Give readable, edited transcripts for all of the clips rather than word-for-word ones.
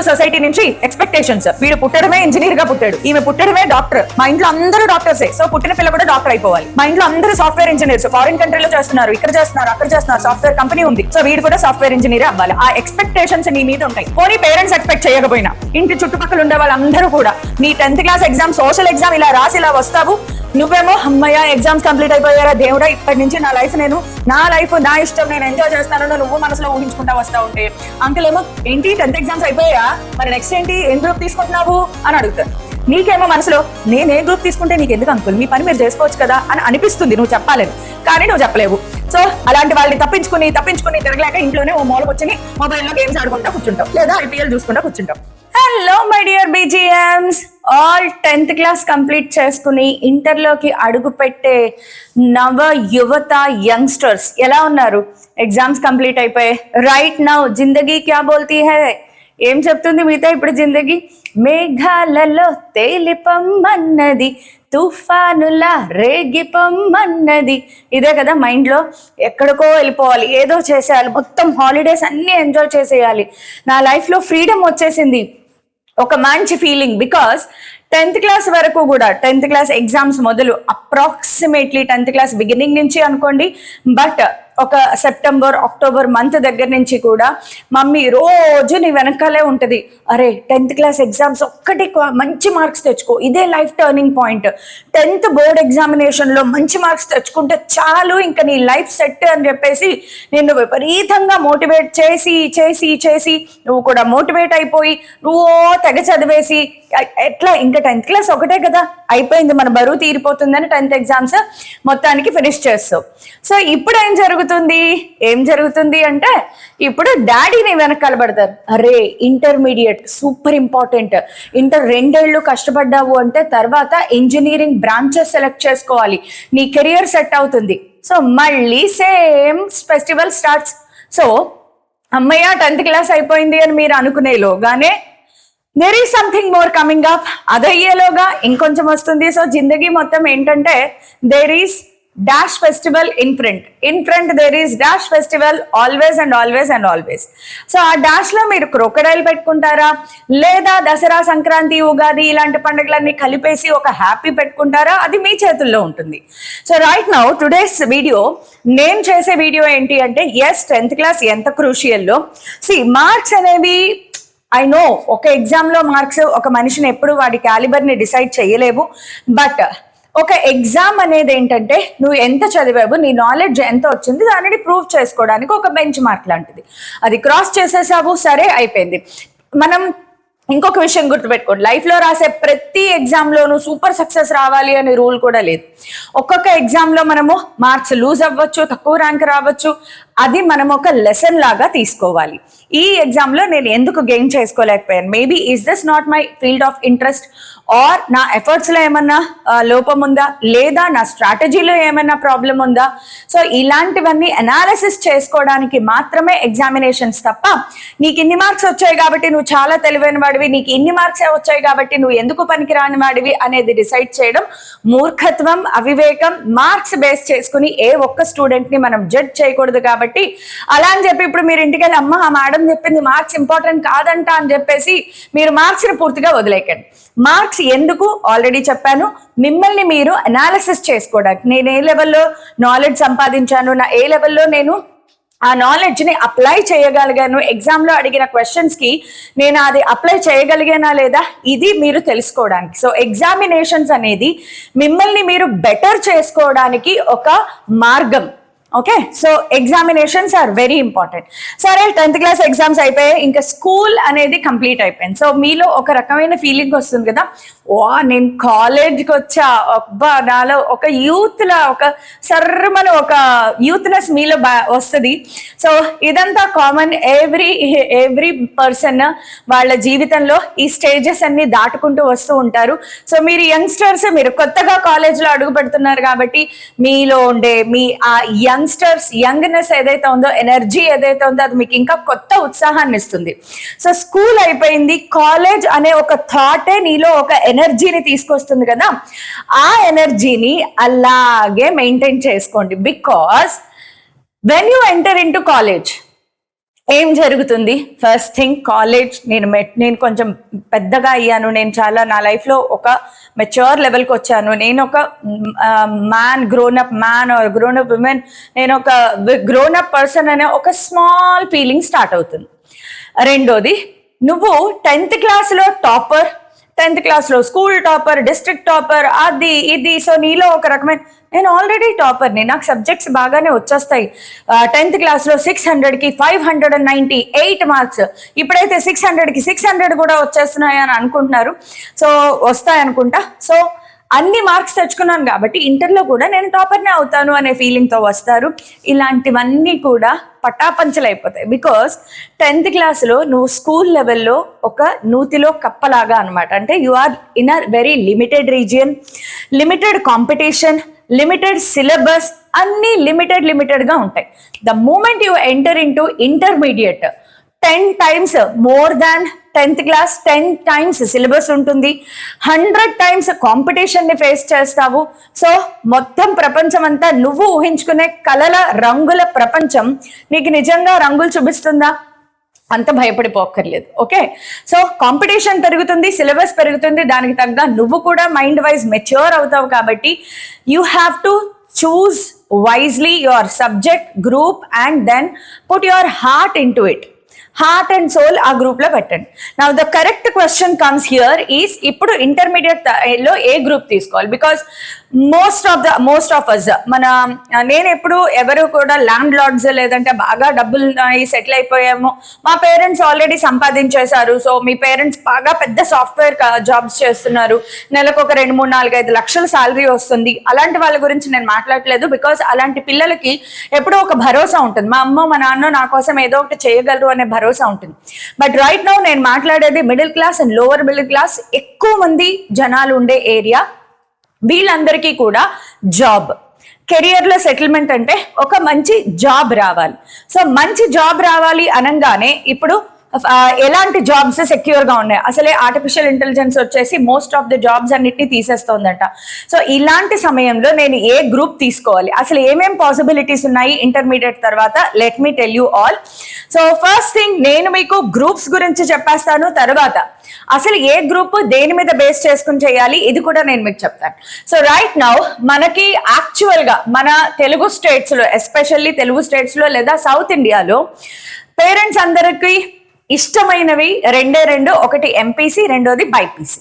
Society నుంచి expectations. వీడు పుట్టడమే ఇంజనీర్ గా పుట్టాడు, ఈమె పుట్టడమే డాక్టర్, మా ఇంట్లో అందరూ డాక్టర్సే, సో పుట్టిన పిల్ల కూడా డాక్టర్ అయిపోవాలి. మా ఇంట్లో అందరూ సాఫ్ట్వేర్ ఇంజనీర్స్, ఫారిన్ కంట్రీలో చేస్తున్నారు, ఇక్కడ చేస్తున్నారు, అక్కడ చేస్తున్నారు, సాఫ్ట్వేర్ కంపెనీ ఉంది, సో వీడు కూడా సాఫ్ట్వేర్ ఇంజనీర్ అవ్వాలి. ఆ ఎక్స్పెక్టేషన్స్ నీ మీద ఉంటాయి. పోనీ పేరెంట్స్ ఎక్స్పెక్ట్ చేయకపోయినా ఇంటి చుట్టుపక్కల ఉండే వాళ్ళందరూ కూడా నీ 10th class exam, social exam ఇలా రాసి ఇలా వస్తావు, నువ్వేమో అమ్మయ్య ఎగ్జామ్స్ కంప్లీట్ అయిపోయారా దేవుడా, ఇప్పటి నుంచి నా లైఫ్ నా ఇష్టం, నేను ఎంజాయ్ చేస్తాను నువ్వు మనసులో ఊహించుకుంటా వస్తా ఉంటే, అంకుల్ ఏమో ఏంటి 10th ఎగ్జామ్స్ అయిపోయా, మరి నెక్స్ట్ ఏంటి, ఏం గ్రూప్ తీసుకుంటున్నావు అని అడుగుతారు. నీకేమో మనసులో నేను ఏ గ్రూప్ తీసుకుంటే నీకు ఎందుకు అంకుల్, మీ పని మీరు చేసుకోవచ్చు కదా అని అనిపిస్తుంది, నువ్వు చెప్పాలేదు కానీ నువ్వు చెప్పలేవు. సో అలాంటి వాళ్ళని తప్పించుకుని తిరగలేక ఇంట్లోనే ఓ మూల కూర్చొని మొబైల్లో గేమ్స్ ఆడుకుంటా కూర్చుంటాం, లేదా ఐపీఎల్ చూసుకుంటా కూర్చుంటాం. Hello my dear BGMs, all 10th class complete చేసుకుని ఇంటర్లోకి అడుగు పెట్టే నవ యువత యంగ్స్టర్స్ ఎలా ఉన్నారు? ఎగ్జామ్స్ కంప్లీట్ అయిపోయి రైట్ నౌ జిందగీ క్యా బోల్తీ హై, ఏం చెప్తుంది మీతో ఇప్పుడు జిందగీ? మేఘాలలో తేలిపమ్మన్నది, తుఫానులా రేగిపమ్మన్నది. ఇదే కదా మైండ్ లో, ఎక్కడికో వెళ్ళిపోవాలి, ఏదో చేసేయాలి, మొత్తం హాలిడేస్ అన్ని ఎంజాయ్ చేసేయాలి, నా లైఫ్ లో ఫ్రీడమ్ వచ్చేసింది, ఒక మంచి ఫీలింగ్. బికాస్ 10th క్లాస్ వరకు కూడా 10th క్లాస్ ఎగ్జామ్స్ మొదలు అప్రాక్సిమేట్లీ 10th క్లాస్ బిగినింగ్ నుంచి అనుకోండి, బట్ ఒక సెప్టెంబర్ అక్టోబర్ మంత్ దగ్గర నుంచి కూడా మమ్మీ రోజు నీ వెనకాలే ఉంటది, అరే 10th క్లాస్ ఎగ్జామ్స్ ఒక్కటి మంచి మార్క్స్ తెచ్చుకో, ఇదే life turning point, 10th board examination లో మంచి మార్క్స్ తెచ్చుకుంటే చాలు, ఇంకా నీ లైఫ్ సెట్ అని చెప్పేసి నిన్ను విపరీతంగా మోటివేట్ చేసి చేసి చేసి నువ్వు కూడా మోటివేట్ అయిపోయి నువ్వు తెగ చదివేసి ఎట్లా ఇంకా 10th క్లాస్ ఒకటే కదా అయిపోయింది, మన బరువు తీరిపోతుందని 10th ఎగ్జామ్స్ మొత్తానికి ఫినిష్ చేస్తావు. సో ఇప్పుడు ఏం జరుగుతుంది అంటే ఇప్పుడు డాడీని వెనకాల పడతారు, అరే ఇంటర్మీడియట్ సూపర్ ఇంపార్టెంట్, ఇంటర్ 2 ఏళ్ళు కష్టపడ్డావు అంటే తర్వాత ఇంజనీరింగ్ బ్రాంచెస్ సెలెక్ట్ చేసుకోవాలి, నీ కెరియర్ సెట్ అవుతుంది. సో మళ్ళీ సేమ్ ఫెస్టివల్ స్టార్ట్స్. సో అమ్మయ్య 10th క్లాస్ అయిపోయింది అని మీరు అనుకునేలోగానే there is something more coming up, అదయ్యేలోగా ఇంకొంచెం వస్తుంది. సో జిందగీ మొత్తం ఏంటంటే there is dash festival in front there is dash festival always and always and always. So ఆ డాష్ లో మీరు క్రోకడైల్ పెట్టుకుంటారా, లేదా దసరా, సంక్రాంతి, ఉగాది ఇలాంటి పండుగలన్నీ కలిపేసి ఒక హ్యాపీ పెట్టుకుంటారా, అది మీ చేతుల్లో ఉంటుంది. So right now today's video, నేను చేసే వీడియో ఏంటి అంటే, ఎస్ 10th క్లాస్ ఎంత క్రూషియల్లో, మార్క్స్ అనేవి ఐ నో ఒక ఎగ్జామ్ లో మార్క్స్ ఒక మనిషిని ఎప్పుడు వాడి క్యాలిబర్ ని డిసైడ్ చేయలేవు, బట్ ఒక ఎగ్జామ్ అనేది ఏంటంటే నువ్వు ఎంత చదివావు, నీ నాలెడ్జ్ ఎంత వచ్చింది దానిని ప్రూవ్ చేసుకోవడానికి ఒక బెంచ్ మార్క్ లాంటిది. అది క్రాస్ చేసేసావు, సరే అయిపోయింది. మనం ఇంకొక విషయం గుర్తుపెట్టుకోండి, లైఫ్ లో రాసే ప్రతి ఎగ్జామ్ లోనూ సూపర్ సక్సెస్ రావాలి అనే రూల్ కూడా లేదు. ఒక్కొక్క ఎగ్జామ్ లో మనము మార్క్స్ లూజ్ అవ్వచ్చు, తక్కువ ర్యాంక్ రావచ్చు, అది మనం ఒక లెసన్ లాగా తీసుకోవాలి. ఈ ఎగ్జామ్ లో నేను ఎందుకు గెయిన్ చేసుకోలేకపోయాను, maybe is this not my field of interest, or నా ఎఫర్ట్స్ లో ఏమన్నా లోపం ఉందా, లేదా నా స్ట్రాటజీలో ఏమైనా ప్రాబ్లం ఉందా. సో ఇలాంటివన్నీ అనాలిసిస్ చేసుకోవడానికి మాత్రమే ఎగ్జామినేషన్స్ తప్ప, నీకు ఇన్ని మార్క్స్ వచ్చాయి కాబట్టి నువ్వు చాలా తెలివైన వాడివి, నీకు ఇన్ని మార్క్స్ వచ్చాయి కాబట్టి నువ్వు ఎందుకు పనికిరాని వాడివి అనేది డిసైడ్ చేయడం మూర్ఖత్వం, అవివేకం. మార్క్స్ బేస్ చేసుకుని ఏ ఒక్క స్టూడెంట్ ని మనం జడ్జ్ చేయకూడదు. కాబట్టి అలా అని చెప్పి ఇప్పుడు మీరు ఇంటికి వెళ్ళి అమ్మ ఆ మేడం చెప్పింది మార్క్స్ ఇంపార్టెంట్ కాదంట అని చెప్పేసి మీరు మార్క్స్ ని పూర్తిగా వదిలేకండి. మార్క్స్ ఎందుకు ఆల్రెడీ చెప్పాను, మిమ్మల్ని మీరు అనాలిసిస్ చేసుకోవడానికి. నేను ఏ లెవెల్లో నాలెడ్జ్ సంపాదించాను, నా ఏ లెవెల్లో నేను ఆ నాలెడ్జ్ ని అప్లై చేయగలిగాను, ఎగ్జామ్ లో అడిగిన క్వశ్చన్స్ కి నేను అది అప్లై చేయగలిగానా లేదా, ఇది మీరు తెలుసుకోవడానికి. సో ఎగ్జామినేషన్స్ అనేది మిమ్మల్ని మీరు బెటర్ చేసుకోవడానికి ఒక మార్గం. Okay, so examinations are very important. సరే 10th క్లాస్ ఎగ్జామ్స్ అయిపోయాయి, ఇంకా స్కూల్ అనేది కంప్లీట్ అయిపోయింది. సో మీలో ఒక రకమైన ఫీలింగ్ వస్తుంది కదా, నేను కాలేజ్కి వచ్చా, అబ్బా నాలో ఒక యూత్ లా ఒక సర్రమన ఒక యూత్నెస్ మీలో వస్తుంది. సో ఇదంతా కామన్, ఎవ్రీ పర్సన్ వాళ్ళ జీవితంలో ఈ స్టేజెస్ అన్ని దాటుకుంటూ వస్తూ ఉంటారు. సో మీరు యంగ్స్టర్స్, మీరు కొత్తగా కాలేజ్ లో అడుగు పెడుతున్నారు కాబట్టి మీలో ఉండే మీ ఆ యంగ్నెస్ ఏదైతే ఉందో, ఎనర్జీ ఏదైతే ఉందో, అది మీకు ఇంకా కొత్త ఉత్సాహాన్ని ఇస్తుంది. సో స్కూల్ అయిపోయింది, కాలేజ్ అనే ఒక థాటే నీలో ఒక ఎనర్జీని తీసుకొస్తుంది కదా, ఆ ఎనర్జీని అలాగే మెయింటైన్ చేసుకోండి. Because when you enter in to college, ఏం జరుగుతుంది? ఫస్ట్ థింగ్ కాలేజ్, నేను కొంచెం పెద్దగా అయ్యాను, నేను చాలా నా లైఫ్లో ఒక మెచ్యూర్ లెవెల్కి వచ్చాను, నేను ఒక grown up man or grown up women, నేను ఒక గ్రోనప్ పర్సన్ అనే ఒక స్మాల్ ఫీలింగ్ స్టార్ట్ అవుతుంది. రెండోది, నువ్వు 10th క్లాస్లో టాపర్, 10th క్లాస్లో స్కూల్ టాపర్, డిస్ట్రిక్ట్ టాపర్, అది ఇది. సో నీలో ఒక రకమైన, నేను ఆల్రెడీ టాపర్ని, నాకు సబ్జెక్ట్స్ బాగానే వచ్చేస్తాయి. 10th క్లాస్లో 600కి 598 మార్క్స్, ఇప్పుడైతే 600కి 600 కూడా వచ్చేస్తున్నాయి అని అనుకుంటున్నారు. సో వస్తాయి అనుకుంటా. సో అన్ని మార్క్స్ తెచ్చుకున్నాను కాబట్టి ఇంటర్లో కూడా నేను టాపర్నే అవుతాను అనే ఫీలింగ్తో వస్తారు. ఇలాంటివన్నీ కూడా పటాపంచలు అయిపోతాయి. బికాస్ 10th క్లాస్లో నువ్వు స్కూల్ లెవెల్లో ఒక నూతిలో కప్పలాగా అనమాట. అంటే you are in a very limited region, limited competition, limited syllabus, అన్నీ లిమిటెడ్గా ఉంటాయి. The moment you enter into intermediate, 10 times more than 10th class, 10 times syllabus ఉంటుంది, 100 times కాంపిటీషన్ని ఫేస్ చేస్తావు. సో మొత్తం ప్రపంచం అంతా నువ్వు ఊహించుకునే కలల రంగుల ప్రపంచం నీకు నిజంగా రంగులు చూపిస్తుందా? అంత భయపడిపోక్కర్లేదు. ఓకే, సో కాంపిటీషన్ పెరుగుతుంది, సిలబస్ పెరుగుతుంది, దానికి తగ్గ నువ్వు కూడా మైండ్ వైజ్ మెచ్యూర్ అవుతావు. కాబట్టి you have to choose wisely your subject group and then put your heart into it. Heart and soul ఆ గ్రూప్ లో పెట్టండి. Now the correct question comes here is, ఇప్పుడు ఇంటర్మీడియట్ లో ఏ గ్రూప్ తీసుకోవాలి? Because most of us నేను ఎప్పుడు ఎవరు కూడా ల్యాండ్ లార్డ్స్ లేదంటే బాగా డబ్బులు సెటిల్ అయిపోయాము, మా పేరెంట్స్ ఆల్రెడీ సంపాదించేశారు, సో మీ పేరెంట్స్ బాగా పెద్ద సాఫ్ట్వేర్ జాబ్స్ చేస్తున్నారు, నెలకు ఒక 2, 3, 4, 5 లక్షల శాలరీ వస్తుంది, అలాంటి వాళ్ళ గురించి నేను మాట్లాడట్లేదు. బికాస్ అలాంటి పిల్లలకి ఎప్పుడో ఒక భరోసా ఉంటుంది, మా అమ్మ మా నాన్న నా కోసం ఏదో ఒకటి చేయగలరు అనే భరోసా ఉంటుంది. బట్ రైట్ నౌ నేను మాట్లాడేది middle class and lower middle class, ఎక్కువ మంది జనాలు ఉండే ఏరియా. వీళ్ళందరికీ కూడా జాబ్, కెరియర్ లో సెటిల్మెంట్ అంటే ఒక మంచి జాబ్ రావాలి. సో మంచి జాబ్ రావాలి అనగానే ఇప్పుడు ఎలాంటి జాబ్స్ సెక్యూర్ గా ఉన్నాయి? అసలే ఆర్టిఫిషియల్ ఇంటెలిజెన్స్ వచ్చేసి మోస్ట్ ఆఫ్ ద జాబ్స్ అన్నిటిని తీసేస్తోందట. సో ఇలాంటి సమయంలో నేను ఏ గ్రూప్ తీసుకోవాలి? అసలు ఏమేం పాసిబిలిటీస్ ఉన్నాయి ఇంటర్మీడియట్ తర్వాత? Let me tell you all. So first thing, నేను మీకు గ్రూప్స్ గురించి చెప్పేస్తాను, తర్వాత అసలు ఏ గ్రూప్ దేని మీద బేస్ చేసుకుని చేయాలి ఇది కూడా నేను మీకు చెప్తాను. సో రైట్ నౌ మనకి యాక్చువల్ గా మన తెలుగు స్టేట్స్ లో, ఎస్పెషల్లీ తెలుగు స్టేట్స్ లో లేదా సౌత్ ఇండియాలో పేరెంట్స్ అందరికి ఇష్టమైనవి రెండు, ఒకటి ఎంపీసీ, రెండోది బైపీసీ.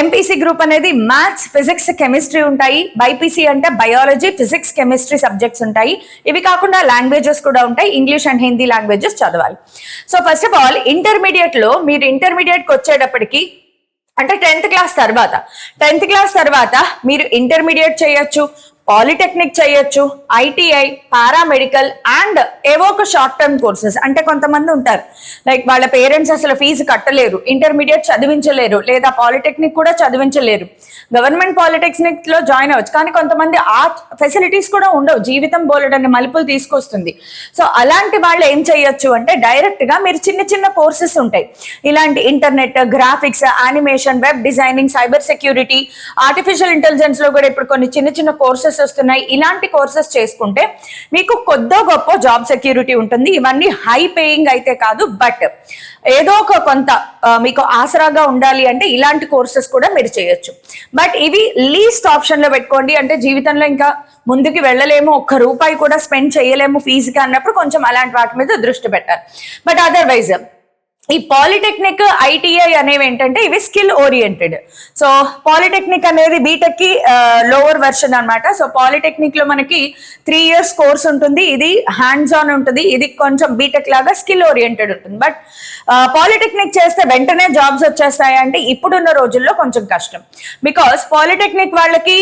ఎంపీసీ గ్రూప్ అనేది మ్యాథ్స్, ఫిజిక్స్, కెమిస్ట్రీ ఉంటాయి. బైపీసీ అంటే బయాలజీ, ఫిజిక్స్, కెమిస్ట్రీ సబ్జెక్ట్స్ ఉంటాయి. ఇవి కాకుండా లాంగ్వేజెస్ కూడా ఉంటాయి, ఇంగ్లీష్ అండ్ హిందీ లాంగ్వేజెస్ చదవాలి. So first of all intermediate లో మీరు ఇంటర్మీడియట్ వచ్చేటప్పటికి అంటే 10th క్లాస్ తర్వాత మీరు ఇంటర్మీడియట్ చేయొచ్చు, పాలిటెక్నిక్ చేయొచ్చు, ఐటీఐ, పారామెడికల్ అండ్ ఏవో ఒక షార్ట్ టర్మ్ కోర్సెస్. అంటే కొంతమంది ఉంటారు లైక్ వాళ్ళ పేరెంట్స్ అసలు ఫీజు కట్టలేరు, ఇంటర్మీడియట్ చదివించలేరు, లేదా పాలిటెక్నిక్ కూడా చదివించలేరు, గవర్నమెంట్ పాలిటెక్నిక్ లో జాయిన్ అవ్వచ్చు. కానీ కొంతమంది ఆ ఫెసిలిటీస్ కూడా ఉండవు, జీవితం బోలెడన్ని మలుపులు తీసుకొస్తుంది. సో అలాంటి వాళ్ళు ఏం చేయొచ్చు అంటే డైరెక్ట్ గా మీరు చిన్న కోర్సెస్ ఉంటాయి, ఇలాంటి internet, graphics, animation, web designing, cyber security, artificial intelligence లో కూడా ఇప్పుడు కొన్ని చిన్న కోర్సెస్ వస్తున్నాయి. ఇలాంటి కోర్సెస్ చేసుకుంటే మీకు కొద్దో గొప్ప జాబ్ సెక్యూరిటీ ఉంటుంది. ఇవన్నీ హై పేయింగ్ అయితే కాదు, బట్ ఏదో ఒక కొంత మీకు ఆసరాగా ఉండాలి అంటే ఇలాంటి కోర్సెస్ కూడా మీరు చేయొచ్చు. బట్ ఇవి లీస్ట్ ఆప్షన్ లో పెట్టుకోండి. అంటే జీవితంలో ఇంకా ముందుకు వెళ్ళలేము, ₹1 కూడా స్పెండ్ చేయలేము ఫీజుకి అన్నప్పుడు కొంచెం అలాంటి వాటి మీద దృష్టి పెట్టాలి. బట్ అదర్వైజ్ ఈ పాలిటెక్నిక్, ఐటీఐ అనేవి ఏంటంటే ఇవి స్కిల్ ఓరియంటెడ్. సో పాలిటెక్నిక్ అనేది బీటెక్ కి లోవర్ వెర్షన్ అనమాట. సో పాలిటెక్నిక్ లో మనకి 3 years కోర్స్ ఉంటుంది, ఇది హ్యాండ్స్ ఆన్ ఉంటుంది, ఇది కొంచెం బీటెక్ లాగా స్కిల్ ఓరియంటెడ్ ఉంటుంది. బట్ పాలిటెక్నిక్ చేస్తే వెంటనే జాబ్స్ వచ్చేస్తాయి అంటే ఇప్పుడున్న రోజుల్లో కొంచెం కష్టం. బికాస్ పాలిటెక్నిక్ వాళ్ళకి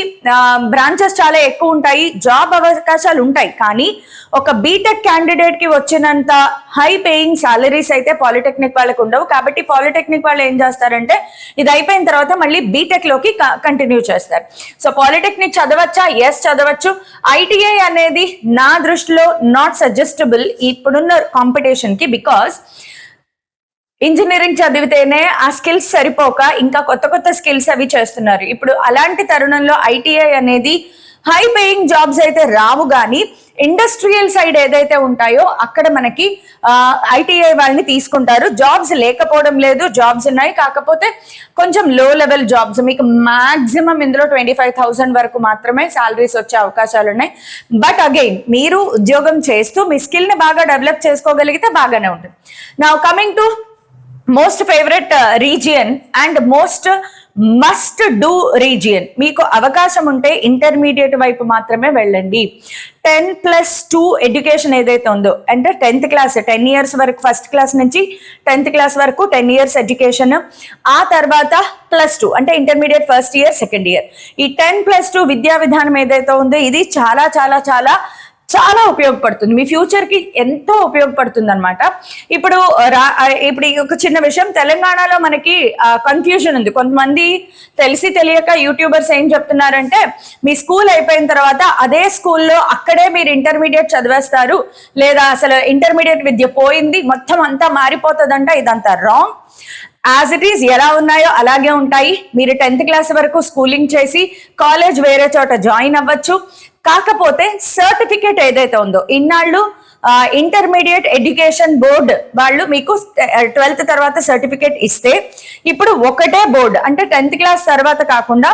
బ్రాంచెస్ చాలా ఎక్కువ ఉంటాయి, జాబ్ అవకాశాలు ఉంటాయి, కానీ ఒక బీటెక్ క్యాండిడేట్ కి వచ్చినంత హై పేయింగ్ సాలరీస్ అయితే పాలిటెక్నిక్ వాళ్ళకి ఉండవు. కాబట్టి పాలిటెక్నిక్ వాళ్ళు ఏం చేస్తారంటే ఇది అయిపోయిన తర్వాత మళ్ళీ బీటెక్ లోకి కంటిన్యూ చేస్తారు. సో పాలిటెక్నిక్ చదవచ్చా? ఎస్ చదవచ్చు. ఐటీఐ అనేది నా దృష్టిలో నాట్ సజెస్టబుల్ ఇప్పుడున్న కాంపిటీషన్ కి. బికాస్ ఇంజనీరింగ్ చదివితేనే ఆ స్కిల్స్ సరిపోక ఇంకా కొత్త స్కిల్స్ అవి చేస్తున్నారు. ఇప్పుడు అలాంటి తరుణంలో ఐటీఐ అనేది హై పేయింగ్ జాబ్స్ అయితే రావు, కానీ ఇండస్ట్రియల్ సైడ్ ఏదైతే ఉంటాయో అక్కడ మనకి ఐటీఐ వాళ్ళని తీసుకుంటారు. జాబ్స్ లేకపోవడం లేదు, జాబ్స్ ఉన్నాయి, కాకపోతే కొంచెం లో లెవెల్ జాబ్స్. మీకు మాక్సిమం ఇందులో 25,000 వరకు మాత్రమే సాలరీస్ వచ్చే అవకాశాలు ఉన్నాయి. బట్ అగైన్ మీరు ఉద్యోగం చేస్తూ మీ స్కిల్ ని బాగా డెవలప్ చేసుకోగలిగితే బాగానే ఉంటుంది. Now coming to most favourite region and most must do region. మీకు అవకాశం ఉంటే ఇంటర్మీడియట్ వైపు మాత్రమే వెళ్ళండి. 10+2 ఎడ్యుకేషన్ ఏదైతే ఉందో, అంటే 10th క్లాస్ 10 years వరకు, ఫస్ట్ క్లాస్ నుంచి 10th క్లాస్ వరకు 10 years ఎడ్యుకేషన్, ఆ తర్వాత +2 అంటే intermediate first year second year. ఈ 10+2 విద్యా విధానం ఏదైతే ఉందో ఇది చాలా చాలా చాలా చాలా ఉపయోగపడుతుంది, మీ ఫ్యూచర్ కి ఎంతో ఉపయోగపడుతుంది అనమాట. ఇప్పుడు ఒక చిన్న విషయం, తెలంగాణలో మనకి కన్ఫ్యూజన్ ఉంది. కొంతమంది తెలిసి తెలియక యూట్యూబర్స్ ఏం చెప్తున్నారంటే, మీ స్కూల్ అయిపోయిన తర్వాత అదే స్కూల్లో అక్కడే మీరు ఇంటర్మీడియట్ చదివేస్తారు, లేదా అసలు ఇంటర్మీడియట్ విద్య పోయింది మొత్తం అంతా మారిపోతుందంట. ఇదంతా రాంగ్. యాజ్ ఇట్ ఈస్ ఎలా ఉన్నాయో అలాగే ఉంటాయి. మీరు 10th క్లాస్ వరకు స్కూలింగ్ చేసి కాలేజ్ వేరే చోట జాయిన్ అవ్వచ్చు. కాకపోతే సర్టిఫికేట్ ఏదైతే ఉందో, ఇన్నాళ్ళు ఇంటర్మీడియట్ ఎడ్యుకేషన్ బోర్డ్ వాళ్ళు మీకు 12th తర్వాత సర్టిఫికేట్ ఇస్తే, ఇప్పుడు ఒకటే బోర్డు అంటే 10th క్లాస్ తర్వాత కాకుండా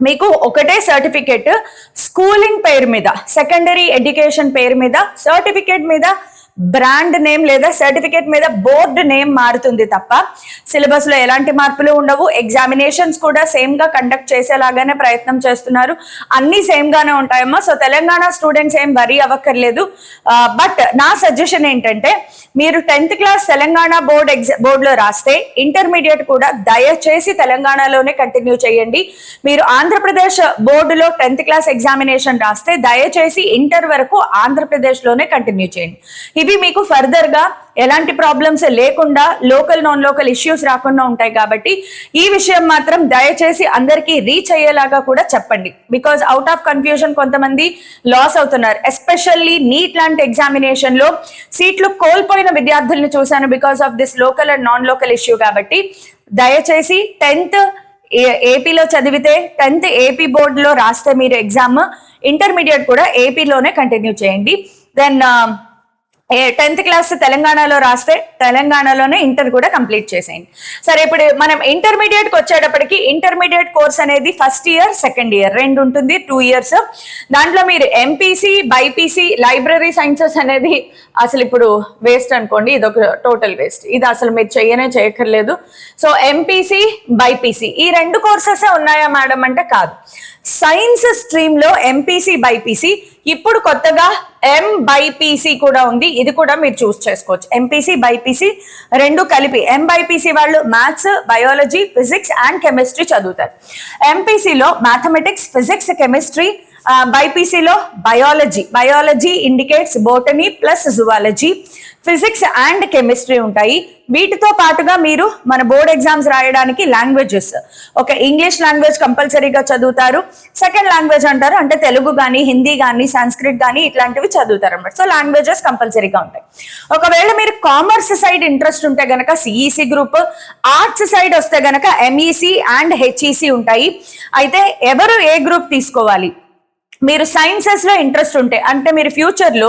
మీకు ఒకటే సర్టిఫికేట్ స్కూలింగ్ పేరు మీద, సెకండరీ ఎడ్యుకేషన్ పేరు మీద, సర్టిఫికేట్ మీద బ్రాండ్ నేమ్ లేదా సర్టిఫికేట్ మీద బోర్డు నేమ్ మారుతుంది తప్ప సిలబస్ లో ఎలాంటి మార్పులు ఉండవు. ఎగ్జామినేషన్స్ కూడా సేమ్ గా కండక్ట్ చేసేలాగానే ప్రయత్నం చేస్తున్నారు. అన్ని సేమ్ గానే ఉంటాయమ్మా. సో తెలంగాణ స్టూడెంట్స్ ఏం వరీ అవ్వక్కర్లేదు. బట్ నా సజెషన్ ఏంటంటే, మీరు 10th క్లాస్ తెలంగాణ బోర్డులో రాస్తే ఇంటర్మీడియట్ కూడా దయచేసి తెలంగాణలోనే కంటిన్యూ చేయండి. మీరు ఆంధ్రప్రదేశ్ బోర్డులో 10th క్లాస్ ఎగ్జామినేషన్ రాస్తే దయచేసి ఇంటర్ వరకు ఆంధ్రప్రదేశ్ లోనే కంటిన్యూ చేయండి. ఇవి మీకు ఫర్దర్ గా ఎలాంటి ప్రాబ్లమ్స్ లేకుండా, లోకల్ నాన్ లోకల్ ఇష్యూస్ రాకుండా ఉంటాయి. కాబట్టి ఈ విషయం మాత్రం దయచేసి అందరికీ రీచ్ అయ్యేలాగా కూడా చెప్పండి. బికాస్ అవుట్ ఆఫ్ కన్ఫ్యూజన్ కొంతమంది లాస్ అవుతున్నారు. ఎస్పెషల్లీ నీట్ లాంటి ఎగ్జామినేషన్ లో సీట్లు కోల్పోయిన విద్యార్థుల్ని చూశాను because of this local and non local issue. కాబట్టి దయచేసి 10th ఏపీలో చదివితే 10th ఏపీ బోర్డులో రాస్తే మీరు ఎగ్జామ్, ఇంటర్మీడియట్ కూడా ఏపీలోనే కంటిన్యూ చేయండి. దెన్ 10th క్లాస్ తెలంగాణలో రాస్తే తెలంగాణలోనే ఇంటర్ కూడా కంప్లీట్ చేసేయండి. సరే, ఇప్పుడు మనం ఇంటర్మీడియట్ కి వచ్చేటప్పటికి ఇంటర్మీడియట్ కోర్స్ అనేది ఫస్ట్ ఇయర్ సెకండ్ ఇయర్ రెండు ఉంటుంది, 2 years. దాంట్లో మీరు ఎంపీసీ, బైపీసీ, లైబ్రరీ సైన్సెస్ అనేది అసలు ఇప్పుడు వేస్ట్ అనుకోండి, ఇది ఒక టోటల్ వేస్ట్. ఇది అసలు మీరు చేయక్కర్లేదు. సో ఎంపీసీ, బైపీసీ ఈ 2 కోర్సెస్ ఉన్నాయా మేడం అంటే కాదు. సైన్స్ స్ట్రీమ్ లో ఎంపీసీ, బైపీసీ, ఇప్పుడు కొత్తగా ఎంబైపీసీ కూడా ఉంది. ఇది కూడా మీరు చూస్ చేసుకోవచ్చు. ఎంపీసీ, బైపీసీ రెండు కలిపి. ఎంబైపీసీ వాళ్ళు maths, biology, physics and chemistry చదువుతారు. ఎంపీసీలో మ్యాథమెటిక్స్, ఫిజిక్స్, కెమిస్ట్రీ. బైపీసీలో biology indicates botany plus zoology, physics and chemistry ఉంటాయి. వీటితో పాటుగా మీరు మన బోర్డ్ ఎగ్జామ్స్ రాయడానికి లాంగ్వేజెస్, ఒక ఇంగ్లీష్ లాంగ్వేజ్ కంపల్సరీగా చదువుతారు. సెకండ్ లాంగ్వేజ్ అంటారు, అంటే తెలుగు కానీ, హిందీ కానీ, సంస్కృత్ కానీ ఇట్లాంటివి చదువుతారు అన్నమాట. సో లాంగ్వేజెస్ కంపల్సరీగా ఉంటాయి. ఒకవేళ మీరు కామర్స్ సైడ్ ఇంట్రెస్ట్ ఉంటే గనక సిఈసి గ్రూప్, ఆర్ట్స్ సైడ్ వస్తే గనక ఎంఈసి అండ్ హెచ్ఈసి ఉంటాయి. అయితే ఎవరు ఏ గ్రూప్ తీసుకోవాలి? మీరు సైన్సెస్ లో ఇంట్రెస్ట్ ఉంటే, అంటే మీరు ఫ్యూచర్ లో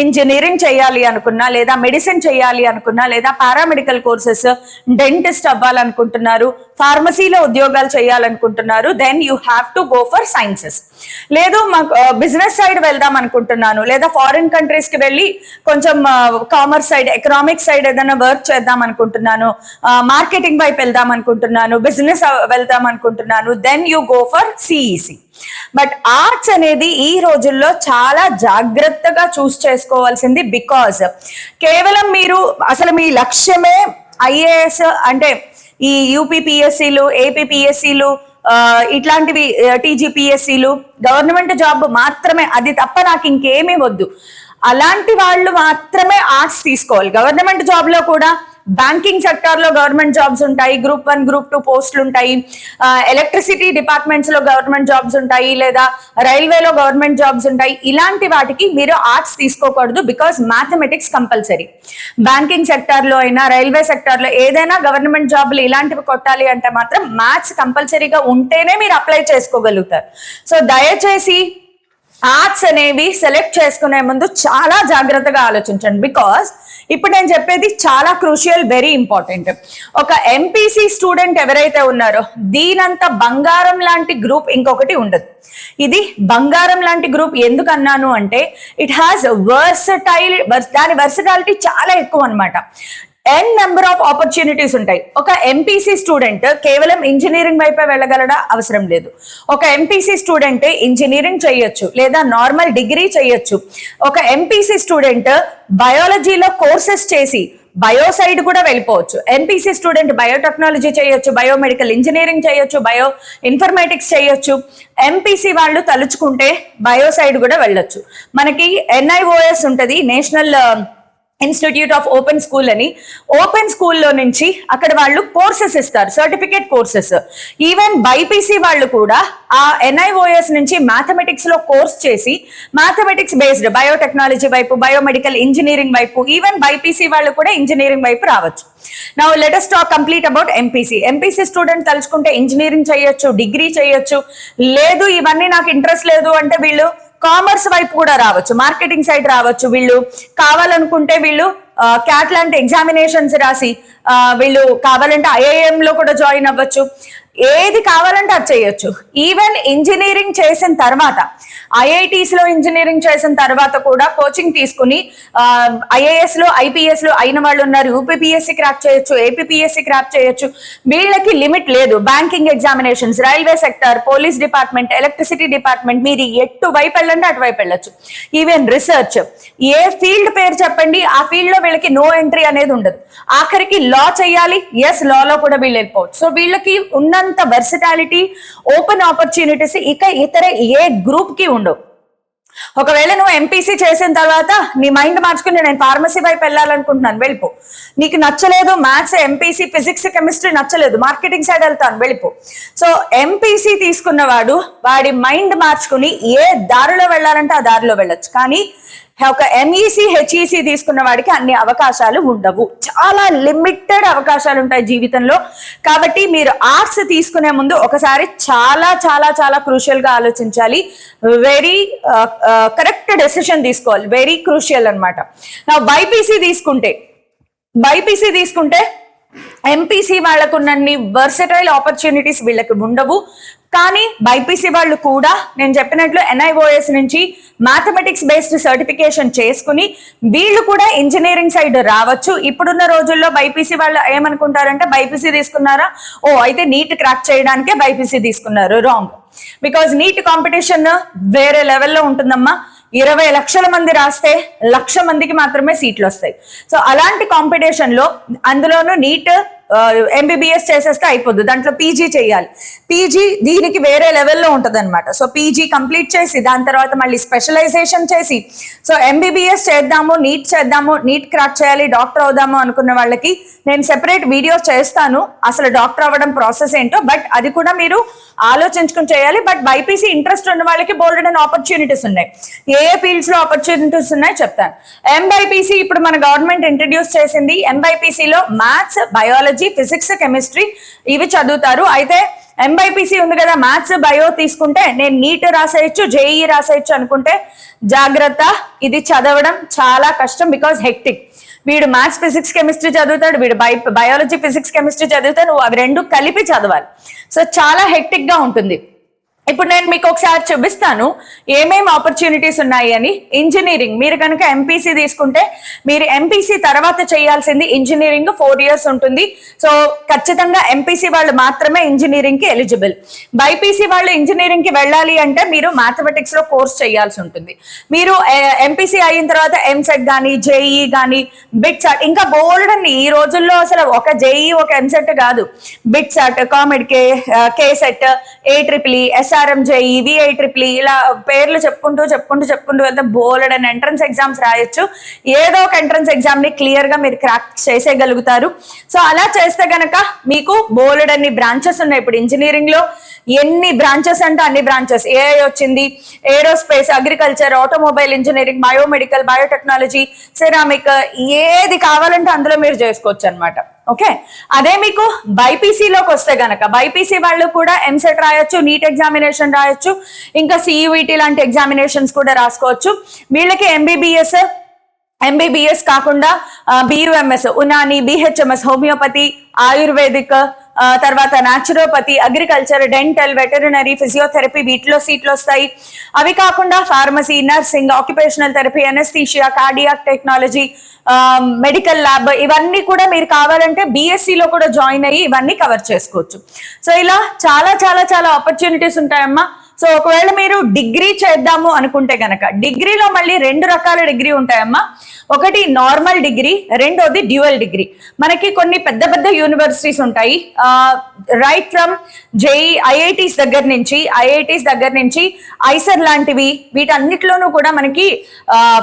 ఇంజనీరింగ్ చేయాలి అనుకున్నా, లేదా మెడిసిన్ చేయాలి అనుకున్నా, లేదా పారామెడికల్ కోర్సెస్, డెంటిస్ట్ అవ్వాలనుకుంటున్నారు, ఫార్మసీలో ఉద్యోగాలు చేయాలనుకుంటున్నారు, then you have to go for sciences. లేదు మాకు బిజినెస్ సైడ్ వెళ్దాం అనుకుంటున్నాను, లేదా ఫారిన్ కంట్రీస్ కి వెళ్ళి కొంచెం కామర్స్ సైడ్, ఎకనామిక్స్ సైడ్ ఏదైనా వర్క్ చేద్దాం అనుకుంటున్నాను, మార్కెటింగ్ వైపు వెళ్దాం అనుకుంటున్నాను, బిజినెస్ వెళ్దాం అనుకుంటున్నాను, then you go for CEC. But arts అనేది ఈ రోజుల్లో చాలా జాగ్రత్తగా చూస్ చేసుకోవాల్సింది. బికాజ్ కేవలం మీరు అసలు మీ లక్ష్యమే ఐఏఎస్ అంటే ఈ యూపీపీఎస్సీలు, ఏపీపీఎస్సీలు, ఇట్లాంటివి, టీజీపీఎస్సీలు, గవర్నమెంట్ జాబ్ మాత్రమే, అది తప్ప నాకు ఇంకేమీ వద్దు, అలాంటి వాళ్ళు మాత్రమే ఆర్ట్స్ తీసుకోవాలి. గవర్నమెంట్ జాబ్ లో కూడా బ్యాంకింగ్ సెక్టార్ లో గవర్నమెంట్ జాబ్స్ ఉంటాయి, Group 1, Group 2 పోస్టులు ఉంటాయి, ఎలక్ట్రిసిటీ డిపార్ట్మెంట్స్ లో గవర్నమెంట్ జాబ్స్ ఉంటాయి, లేదా రైల్వేలో గవర్నమెంట్ జాబ్స్ ఉంటాయి. ఇలాంటి వాటికి మీరు ఆర్ట్స్ తీసుకోకూడదు. Because mathematics compulsory. Banking sector లో అయినా, రైల్వే సెక్టార్ లో ఏదైనా గవర్నమెంట్ జాబ్లు ఇలాంటివి కొట్టాలి అంటే మాత్రం మ్యాథ్స్ కంపల్సరీగా ఉంటేనే మీరు అప్లై చేసుకోగలుగుతారు. సో దయచేసి ఆర్ట్స్ అనేవి సెలెక్ట్ చేసుకునే ముందు చాలా జాగ్రత్తగా ఆలోచించండి. బికాస్ ఇప్పుడు నేను చెప్పేది చాలా క్రూషియల్, వెరీ ఇంపార్టెంట్. ఒక ఎంపీసీ స్టూడెంట్ ఎవరైతే ఉన్నారో దీనంత బంగారం లాంటి గ్రూప్ ఇంకొకటి ఉండదు. ఇది బంగారం లాంటి గ్రూప్ ఎందుకు అన్నాను అంటే ఇట్ హ్యాస్ దాని వర్సటాలిటీ చాలా ఎక్కువ అనమాట. ఎన్ నెంబర్ ఆఫ్ ఆపర్చునిటీస్ ఉంటాయి. ఒక ఎంపీసీ స్టూడెంట్ కేవలం ఇంజనీరింగ్ వైపే వెళ్ళగలడా? అవసరం లేదు. ఒక ఎంపీసీ స్టూడెంట్ ఇంజనీరింగ్ చేయొచ్చు లేదా నార్మల్ డిగ్రీ చేయొచ్చు. ఒక ఎంపీసీ స్టూడెంట్ బయాలజీలో కోర్సెస్ చేసి బయో సైడ్ కూడా వెళ్ళిపోవచ్చు. ఎంపీసీ స్టూడెంట్ బయోటెక్నాలజీ చేయొచ్చు, బయోమెడికల్ ఇంజనీరింగ్ చేయొచ్చు, బయో ఇన్ఫర్మేటిక్స్ చేయొచ్చు. ఎంపీసీ వాళ్ళు తలుచుకుంటే బయో సైడ్ కూడా వెళ్ళొచ్చు. మనకి NIOS ఉంటది, national institute of open school అని. ఓపెన్ స్కూల్లో నుంచి అక్కడ వాళ్ళు కోర్సెస్ ఇస్తారు, సర్టిఫికేట్ కోర్సెస్. ఈవెన్ బైపీసీ వాళ్ళు కూడా ఆ NIOS నుంచి మ్యాథమెటిక్స్ లో కోర్స్ చేసి మ్యాథమెటిక్స్ బేస్డ్ బయోటెక్నాలజీ వైపు, బయోమెడికల్ ఇంజనీరింగ్ వైపు, ఈవెన్ బైపీసీ వాళ్ళు కూడా ఇంజనీరింగ్ వైపు రావచ్చు. Now let us talk complete about MPC. MPC student తలుచుకుంటే ఇంజనీరింగ్ చేయొచ్చు, డిగ్రీ చేయొచ్చు. లేదు ఇవన్నీ నాకు ఇంట్రెస్ట్ లేదు అంటే వీళ్ళు కామర్స్ వైపు కూడా రావచ్చు, మార్కెటింగ్ సైడ్ రావచ్చు. వీళ్ళు కావాలనుకుంటే వీళ్ళు క్యాట్ లాంటి ఎగ్జామినేషన్స్ రాసి వీళ్ళు కావాలంటే IIM లో కూడా జాయిన్ అవ్వచ్చు. ఏది కావాలంటే అది చేయొచ్చు. ఈవెన్ ఇంజనీరింగ్ చేసిన తర్వాత IITs లో ఇంజనీరింగ్ చేసిన తర్వాత కూడా కోచింగ్ తీసుకుని IAS లో IPS లో అయిన వాళ్ళు ఉన్నారు. UPPSC క్రాక్ చేయొచ్చు, APPSC క్రాక్ చేయొచ్చు. వీళ్ళకి లిమిట్ లేదు. Banking examinations, railway sector, police department, electricity department, మీరు ఎటువైపు వెళ్ళండి అటువైపు వెళ్ళొచ్చు. ఈవెన్ రీసెర్చ్, ఏ ఫీల్డ్ పేరు చెప్పండి ఆ ఫీల్డ్ లో వీళ్ళకి నో ఎంట్రీ అనేది ఉండదు. ఆఖరికి లా చేయాలి, ఎస్ లాలో కూడా వీళ్ళు వెళ్ళిపోవచ్చు. సో వీళ్ళకి ఉన్నంత వర్సిటాలిటీ, ఓపెన్ ఆపర్చునిటీస్ ఇక ఇతర ఏ గ్రూప్ కి ఉండవు. ఒకవేళ నువ్వు ఎంపీసీ చేసిన తర్వాత నీ మైండ్ మార్చుకుని నేను ఫార్మసీ వైపు వెళ్ళాలనుకుంటున్నాను, వెళ్ళిపో. నీకు నచ్చలేదు మ్యాథ్స్, ఎంపీసీ, ఫిజిక్స్, కెమిస్ట్రీ నచ్చలేదు, మార్కెటింగ్ సైడ్ వెళ్తాను, వెళ్ళిపో. సో ఎంపీసీ తీసుకున్నవాడు వాడి మైండ్ మార్చుకుని ఏ దారిలో వెళ్ళాలంటే ఆ దారిలో వెళ్ళొచ్చు. కానీ ఒక MEC, HEC తీసుకున్న వాడికి అన్ని అవకాశాలు ఉండవు. చాలా లిమిటెడ్ అవకాశాలు ఉంటాయి జీవితంలో. కాబట్టి మీరు ఆర్ట్స్ తీసుకునే ముందు ఒకసారి చాలా చాలా చాలా క్రూషియల్ గా ఆలోచించాలి. వెరీ కరెక్ట్ డెసిషన్ తీసుకోవాలి, వెరీ క్రూషియల్ అనమాట. నా బైపీసీ తీసుకుంటే ఎంపీసీ వాళ్ళకు ఉన్నన్ని వర్సటైల్ ఆపర్చునిటీస్ వీళ్ళకి ఉండవు. కానీ బైపీసీ వాళ్ళు కూడా నేను చెప్పినట్లు NIOS నుంచి మ్యాథమెటిక్స్ బేస్డ్ సర్టిఫికేషన్ చేసుకుని వీళ్ళు కూడా ఇంజనీరింగ్ సైడ్ రావచ్చు. ఇప్పుడున్న రోజుల్లో బైపీసీ వాళ్ళు ఏమనుకుంటారంటే బైపీసీ తీసుకున్నారా, ఓ అయితే నీట్ క్రాక్ చేయడానికే బైపీసీ తీసుకున్నారు. రాంగ్. బికాజ్ నీట్ కాంపిటీషన్ వేరే లెవెల్లో ఉంటుందమ్మా. 20 లక్షల మంది రాస్తే 1,00,000 మందికి మాత్రమే సీట్లు వస్తాయి. సో అలాంటి కాంపిటీషన్ లో అందులోనూ నీట్ MBBS చేసేస్తే అయిపోద్దు, దాంట్లో PG చేయాలి. PG దీనికి వేరే లెవెల్లో ఉంటది అనమాట. సో PG కంప్లీట్ చేసి దాని తర్వాత మళ్ళీ స్పెషలైజేషన్ చేసి సో MBBS చేద్దాము, నీట్ క్రాక్ చేయాలి, డాక్టర్ అవుదాము అనుకున్న వాళ్ళకి నేను సెపరేట్ వీడియో చేస్తాను అసలు డాక్టర్ అవ్వడం ప్రాసెస్ ఏంటో. బట్ అది కూడా మీరు ఆలోచించుకుని చేయాలి. బట్ బైపీసీ ఇంట్రెస్ట్ ఉన్న వాళ్ళకి బోల్డ్ అండ్ ఆపర్చునిటీస్ ఉన్నాయి. ఏ ఫీల్డ్స్ లో ఆపర్చునిటీస్ ఉన్నాయి చెప్తాను. MBBS ఇప్పుడు మన గవర్నమెంట్ ఇంట్రడ్యూస్ చేసింది. MBBS లో మ్యాథ్స్, బయాలజీ, ఫిజిక్స్, కెమిస్ట్రీ ఇవి చదువుతారు. అయితే MBBS ఉంది కదా, మ్యాథ్స్, బయో తీసుకుంటే నేను నీట్ రాసేయచ్చు, JEE రాసేయచ్చు అనుకుంటే జాగ్రత్త, ఇది చదవడం చాలా కష్టం. Because hectic. వీడు మ్యాథ్స్, ఫిజిక్స్, కెమిస్ట్రీ చదువుతాడు, వీడు బయాలజీ, ఫిజిక్స్, కెమిస్ట్రీ చదివితే నువ్వు అవి రెండు కలిపి చదవాలి. సో చాలా హెక్టిక్ గా ఉంటుంది. ఇప్పుడు నేను మీకు ఒకసారి చూపిస్తాను ఏమేమి ఆపర్చునిటీస్ ఉన్నాయి అని. ఇంజనీరింగ్ మీరు కనుక ఎంపీసీ తీసుకుంటే మీరు ఎంపీసీ తర్వాత చేయాల్సింది ఇంజనీరింగ్ 4 years ఉంటుంది. సో ఖచ్చితంగా ఎంపీసీ వాళ్ళు మాత్రమే ఇంజనీరింగ్ కి ఎలిజిబుల్. బైపీసీ వాళ్ళు ఇంజనీరింగ్ కి వెళ్ళాలి అంటే మీరు మ్యాథమెటిక్స్ లో కోర్స్ చేయాల్సి ఉంటుంది. మీరు ఎంపీసీ అయిన తర్వాత MSET కానీ, JEE కానీ, బిట్సాట్, ఇంకా బోల్డ్ అండి. ఈ రోజుల్లో అసలు ఒక JEE ఒక MSET కాదు, BITSAT, కామెడ్, KSET, AEEE, SRM, JEE, VIEEE ఇలా పేర్లు చెప్పుకుంటూ వెళ్తే బోల్డ్ అండ్ ఎంట్రన్స్ ఎగ్జామ్స్ రాయొచ్చు. ఏదో ఒక ఎంట్రన్స్ ఎగ్జామ్ ని క్లియర్ గా మీరు క్రాక్ చేసేయగలుగుతారు. సో అలా చేస్తే గనక మీకు బోల్డ్ అన్ని బ్రాంచెస్ ఉన్నాయి. ఇప్పుడు ఇంజనీరింగ్ లో ఎన్ని బ్రాంచెస్ అంటే అన్ని బ్రాంచెస్. AI వచ్చింది, aerospace, agriculture, automobile engineering, biomedical, biotechnology, ceramic, ఏది కావాలంటే అందులో మీరు చేసుకోవచ్చు అనమాట. ఓకే, అదే మీకు బైపీసీలోకి వస్తే గనక బైపీసీ వాళ్ళు కూడా ఎంసెట్ రాయొచ్చు, నీట్ ఎగ్జామినేషన్ రాయొచ్చు, ఇంకా సియూఈటీ లాంటి ఎగ్జామినేషన్స్ కూడా రాసుకోవచ్చు. వీళ్ళకి ఎంబీబీఎస్ కాకుండా బియుఎంఎస్, ఉనాని, బిహెచ్ఎంఎస్, హోమియోపతి, ఆయుర్వేదిక్, తర్వాత naturopathy, agriculture, dental, veterinary, physiotherapy వీటిలో సీట్లు వస్తాయి. అవి కాకుండా pharmacy, nursing, occupational therapy, anaesthesia, cardiac technology, medical lab, ఇవన్నీ కూడా మీరు కావాలంటే బీఎస్సీలో కూడా జాయిన్ అయ్యి ఇవన్నీ కవర్ చేసుకోవచ్చు. సో ఇలా చాలా చాలా చాలా ఆపర్చునిటీస్ ఉంటాయమ్మా. సో ఒకవేళ మీరు డిగ్రీ చేద్దాము అనుకుంటే గనక డిగ్రీలో మళ్ళీ 2 రకాల డిగ్రీ ఉంటాయమ్మా. ఒకటి నార్మల్ డిగ్రీ, రెండోది డ్యూయల్ డిగ్రీ. మనకి కొన్ని పెద్ద పెద్ద యూనివర్సిటీస్ ఉంటాయి, రైట్ ఫ్రమ్ జేఈ, ఐఐటీస్ దగ్గర నుంచి ఐసర్ లాంటివి, వీటన్నిటిలోనూ కూడా మనకి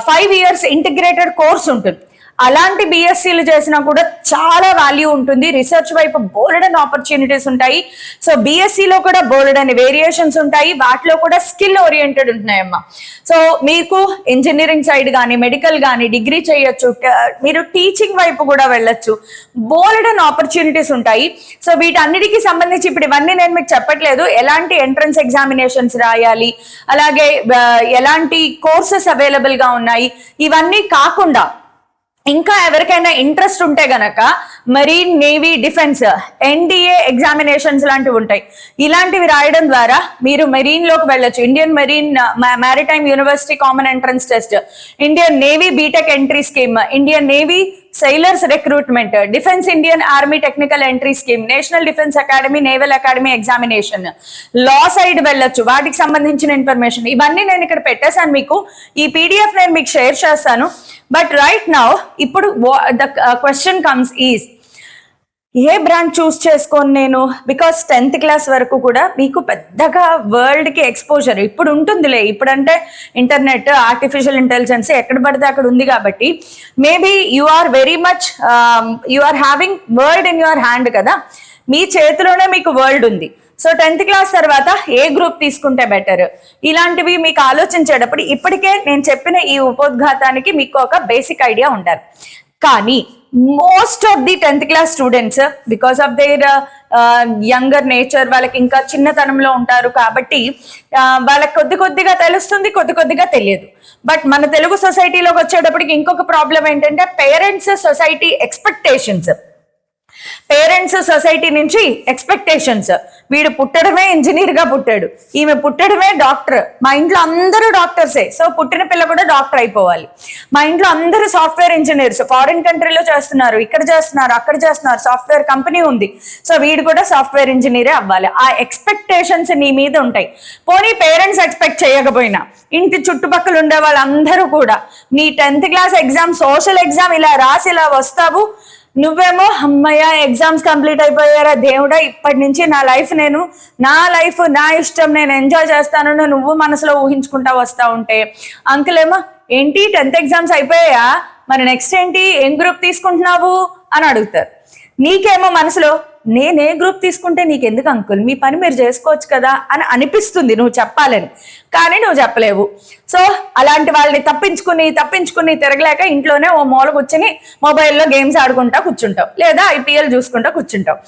5 years ఇంటిగ్రేటెడ్ కోర్స్ ఉంటుంది. అలాంటి బిఎస్సీలు చేసినా కూడా చాలా వాల్యూ ఉంటుంది. రీసెర్చ్ వైపు బోలెడని ఆపర్చునిటీస్ ఉంటాయి. సో బిఎస్సీలో కూడా బోలెడని వేరియేషన్స్ ఉంటాయి, వాటిలో కూడా స్కిల్ ఓరియంటెడ్ ఉంటున్నాయమ్మా. సో మీకు ఇంజనీరింగ్ సైడ్ కానీ, మెడికల్ కానీ డిగ్రీ చేయొచ్చు, మీరు టీచింగ్ వైపు కూడా వెళ్ళొచ్చు, బోలెడని ఆపర్చునిటీస్ ఉంటాయి. సో వీటన్నిటికీ సంబంధించి ఇప్పుడు ఇవన్నీ నేను మీకు చెప్పట్లేదు, ఎలాంటి ఎంట్రన్స్ ఎగ్జామినేషన్స్ రాయాలి, అలాగే ఎలాంటి కోర్సెస్ అవైలబుల్ గా ఉన్నాయి, ఇవన్నీ కాకుండా ఇంకా ఎవరికైనా ఇంట్రెస్ట్ ఉంటే గనక marine, navy, defence, NDA examinations లాంటివి ఉంటాయి. ఇలాంటివి రాయడం ద్వారా మీరు మెరీన్ లోకి వెళ్ళొచ్చు. Indian marine maritime university common entrance test, Indian navy BTech entry scheme, Indian navy sailors recruitment, defence Indian army technical entry scheme, national defence academy, naval academy examination, law side వెళ్ళొచ్చు, వాటికి సంబంధించిన information ఇవన్నీ నేను ఇక్కడ పెట్టేశాను మీకు. ఈ PDF నేను మీకు షేర్ చేస్తాను. బట్ రైట్ నౌ ఇప్పుడు ద క్వశ్చన్ కమ్స్ ఈజ్, ఏ బ్రాంచ్ చూస్ చేసుకోను నేను? బికాస్ 10th క్లాస్ వరకు కూడా మీకు పెద్దగా వరల్డ్ కి ఎక్స్పోజర్ ఇప్పుడు ఉంటుందిలే. ఇప్పుడంటే ఇంటర్నెట్, ఆర్టిఫిషియల్ ఇంటెలిజెన్స్ ఎక్కడ పడితే అక్కడ ఉంది కాబట్టి maybe you are very much you are having world in your hand కదా, మీ చేతిలోనే మీకు వరల్డ్ ఉంది. సో 10th క్లాస్ తర్వాత ఏ గ్రూప్ తీసుకుంటే బెటర్, ఇలాంటివి మీకు ఆలోచించేటప్పుడు ఇప్పటికే నేను చెప్పిన ఈ ఉపోద్ఘాతానికి మీకు ఒక బేసిక్ ఐడియా ఉండాలి. కానీ most of the 10th class students because of their younger nature, వాళ్ళకి ఇంకా చిన్నతనంలో ఉంటారు కాబట్టి వాళ్ళకి కొద్దిగా తెలుస్తుంది, కొద్దిగా తెలియదు. బట్ మన తెలుగు సొసైటీలోకి వచ్చేటప్పటికి ఇంకొక ప్రాబ్లం ఏంటంటే parents society expectations. Parents society నుంచి ఎక్స్పెక్టేషన్స్, వీడు పుట్టడమే ఇంజనీర్ గా పుట్టాడు, ఈమె పుట్టడమే డాక్టర్, మా ఇంట్లో అందరూ డాక్టర్సే, సో పుట్టిన పిల్ల కూడా డాక్టర్ అయిపోవాలి, మా ఇంట్లో అందరూ సాఫ్ట్వేర్ ఇంజనీర్స్, ఫారిన్ కంట్రీలో చేస్తున్నారు, ఇక్కడ చేస్తున్నారు, అక్కడ చేస్తున్నారు, సాఫ్ట్వేర్ కంపెనీ ఉంది, సో వీడు కూడా సాఫ్ట్వేర్ ఇంజనీరే అవ్వాలి. ఆ ఎక్స్పెక్టేషన్స్ నీ మీద ఉంటాయి. పోనీ పేరెంట్స్ ఎక్స్పెక్ట్ చేయకపోయినా ఇంటి చుట్టుపక్కల ఉండే వాళ్ళందరూ కూడా నీ 10th class exam, social exam ఇలా రాసి ఇలా వస్తావు, నువ్వేమో అమ్మయ్య ఎగ్జామ్స్ కంప్లీట్ అయిపోయారా దేవుడా, ఇప్పటి నుంచి నా లైఫ్ నా ఇష్టం, నేను ఎంజాయ్ చేస్తాను నువ్వు మనసులో ఊహించుకుంటా వస్తా ఉంటే, అంకుల్ ఏమో ఏంటి 10th ఎగ్జామ్స్ అయిపోయాయా, మరి నెక్స్ట్ ఏంటి, ఏం గ్రూప్ తీసుకుంటున్నావు అని అడుగుతారు. నీకేమో మనసులో నేను ఏ గ్రూప్ తీసుకుంటే నీకెందుకు అంకుల్, మీ పని మీరు చేసుకోవచ్చు కదా అని అనిపిస్తుంది నువ్వు చెప్పాలని, కానీ నువ్వు చెప్పలేవు. సో అలాంటి వాళ్ళని తప్పించుకుని తిరగలేక ఇంట్లోనే ఓ మూల కూర్చుని మొబైల్లో గేమ్స్ ఆడుకుంటా కూర్చుంటావు, లేదా ఐపీఎల్ చూసుకుంటా కూర్చుంటావు.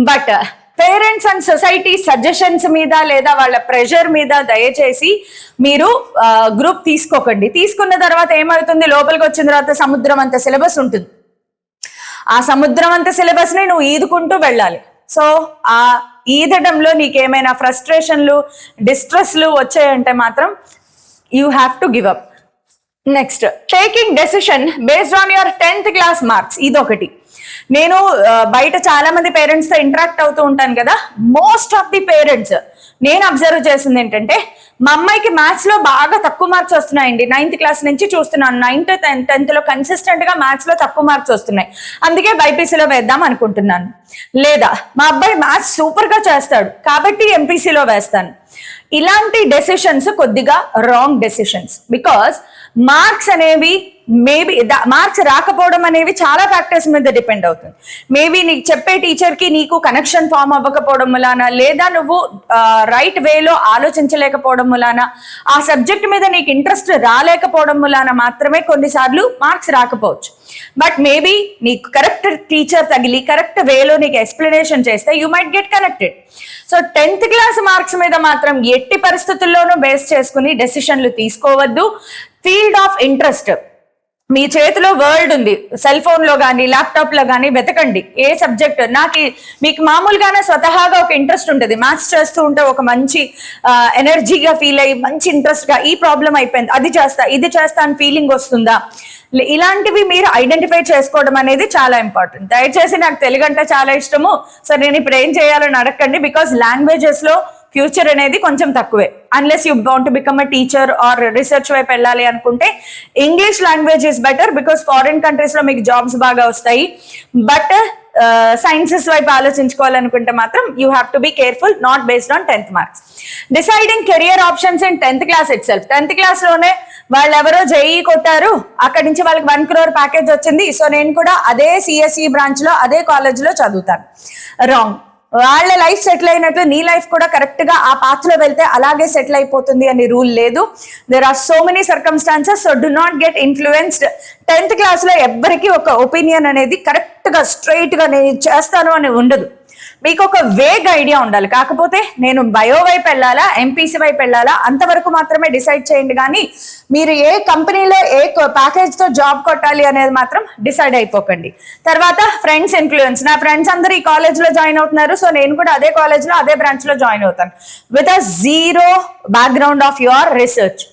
But parents and society suggestions మీద లేదా వాళ్ళ ప్రెషర్ మీద దయచేసి మీరు గ్రూప్ తీసుకోకండి. తీసుకున్న తర్వాత ఏమవుతుంది, లోపలికి వచ్చిన తర్వాత సముద్రం అంత సిలబస్ ఉంటుంది. ఆ సముద్రం అంత సిలబస్ ని నువ్వు ఈదుకుంటూ వెళ్ళాలి. సో ఆ ఈదడంలో నీకేమైనా ఫ్రస్ట్రేషన్లు, డిస్ట్రెస్లు వచ్చాయంటే మాత్రం you have to give up. Next, taking decision based on your 10th class marks. ఇదొకటి. నేను బయట చాలా మంది పేరెంట్స్ తో ఇంటరాక్ట్ అవుతూ ఉంటాను కదా, మోస్ట్ ఆఫ్ ది పేరెంట్స్ నేను అబ్జర్వ్ చేసింది ఏంటంటే, మా అమ్మాయికి మ్యాథ్స్ లో బాగా తక్కువ మార్క్స్ వస్తున్నాయండి, 9th క్లాస్ నుంచి చూస్తున్నాను, 9th 10th లో కన్సిస్టెంట్ గా మ్యాథ్స్ లో తక్కువ మార్క్స్ వస్తున్నాయి, అందుకే బైపీసీలో వేద్దాం అనుకుంటున్నాను. లేదా మా అబ్బాయి మ్యాథ్స్ సూపర్ గా చేస్తాడు కాబట్టి ఎంపీసీలో వేస్తాను. ఇలాంటి డెసిషన్స్ కొద్దిగా రాంగ్ డెసిషన్స్. బికాస్ మార్క్స్ అనేవి మేబీ మార్క్స్ రాకపోవడం అనేవి చాలా ఫ్యాక్టర్స్ మీద డిపెండ్ అవుతుంది. మేబీ నీకు చెప్పే టీచర్కి నీకు కనెక్షన్ ఫామ్ అవ్వకపోవడం వలన, లేదా నువ్వు రైట్ వేలో ఆలోచించలేకపోవడం వలన, ఆ సబ్జెక్ట్ మీద నీకు ఇంట్రెస్ట్ రాలేకపోవడం వలన మాత్రమే కొన్నిసార్లు మార్క్స్ రాకపోవచ్చు. బట్ మేబీ నీకు కరెక్ట్ టీచర్ తగిలి కరెక్ట్ వేలో నీకు ఎక్స్ప్లెనేషన్ చేస్తే you might get connected. So 10th class marks మీద మాత్రం ఎట్టి పరిస్థితుల్లోనూ బేస్ చేసుకుని డెసిషన్లు తీసుకోవద్దు. ఫీల్డ్ ఆఫ్ ఇంట్రెస్ట్, మీ చేతిలో వర్డ్ ఉంది, సెల్ ఫోన్ లో కానీ ల్యాప్టాప్ లో కానీ వెతకండి ఏ సబ్జెక్ట్. మీకు మామూలుగానే స్వతహాగా ఒక ఇంట్రెస్ట్ ఉంటుంది, మ్యాథ్స్ చేస్తూ ఉంటే ఒక మంచి ఎనర్జీగా ఫీల్ అయ్యి మంచి ఇంట్రెస్ట్ గా ఈ ప్రాబ్లం అయిపోయింది అది చేస్తా ఇది చేస్తా అని ఫీలింగ్ వస్తుందా, ఇలాంటివి మీరు ఐడెంటిఫై చేసుకోవడం అనేది చాలా ఇంపార్టెంట్. దయచేసి నాకు తెలుగు అంటే చాలా ఇష్టము, సో నేను ఇప్పుడు ఏం చేయాలని అడగండి, బికాస్ లాంగ్వేజెస్ లో ఫ్యూచర్ అనేది కొంచెం తక్కువే. Unless you want to become a teacher or research వైపు వెళ్ళాలి అనుకుంటే English language is better, because foreign countries లో మీకు జాబ్స్ బాగా వస్తాయి. బట్ సైన్సెస్ వైపు ఆలోచించుకోవాలనుకుంటే మాత్రం you have to be careful, not based on 10th marks. Deciding career options in 10th class it self. 10th class లోనే వాళ్ళు ఎవరో జేఈ కొట్టారు, అక్కడి నుంచి వాళ్ళకి 1 crore ప్యాకేజ్ వచ్చింది, సో నేను కూడా అదే సిఎస్ఈ బ్రాంచ్ లో అదే కాలేజ్ లో చదువుతాను. రాంగ్. వాళ్ళ లైఫ్ సెటిల్ అయినట్లు నీ లైఫ్ కూడా కరెక్ట్ గా ఆ పాత్ లో వెళ్తే అలాగే సెటిల్ అయిపోతుంది అని రూల్ లేదు. There are so many circumstances, so do not get influenced. 10th class లో ఎవ్వరికి ఒక ఒపీనియన్ అనేది కరెక్ట్ గా స్ట్రైట్ గా నేను చేస్తాను అని ఉండదు. మీకు ఒక వేగ్ ఐడియా ఉండాలి. కాకపోతే నేను బయో వైపు వెళ్ళాలా ఎంపీసీ వైపు వెళ్ళాలా అంతవరకు మాత్రమే డిసైడ్ చేయండి, కానీ మీరు ఏ కంపెనీలో ఏ ప్యాకేజ్ తో జాబ్ కొట్టాలి అనేది మాత్రం డిసైడ్ అయిపోకండి. తర్వాత ఫ్రెండ్స్ ఇన్ఫ్లుయెన్స్. నా ఫ్రెండ్స్ అందరూ ఈ కాలేజ్ లో జాయిన్ అవుతున్నారు, సో నేను కూడా అదే కాలేజ్ లో అదే బ్రాంచ్ లో జాయిన్ అవుతాను, with a zero background of your research.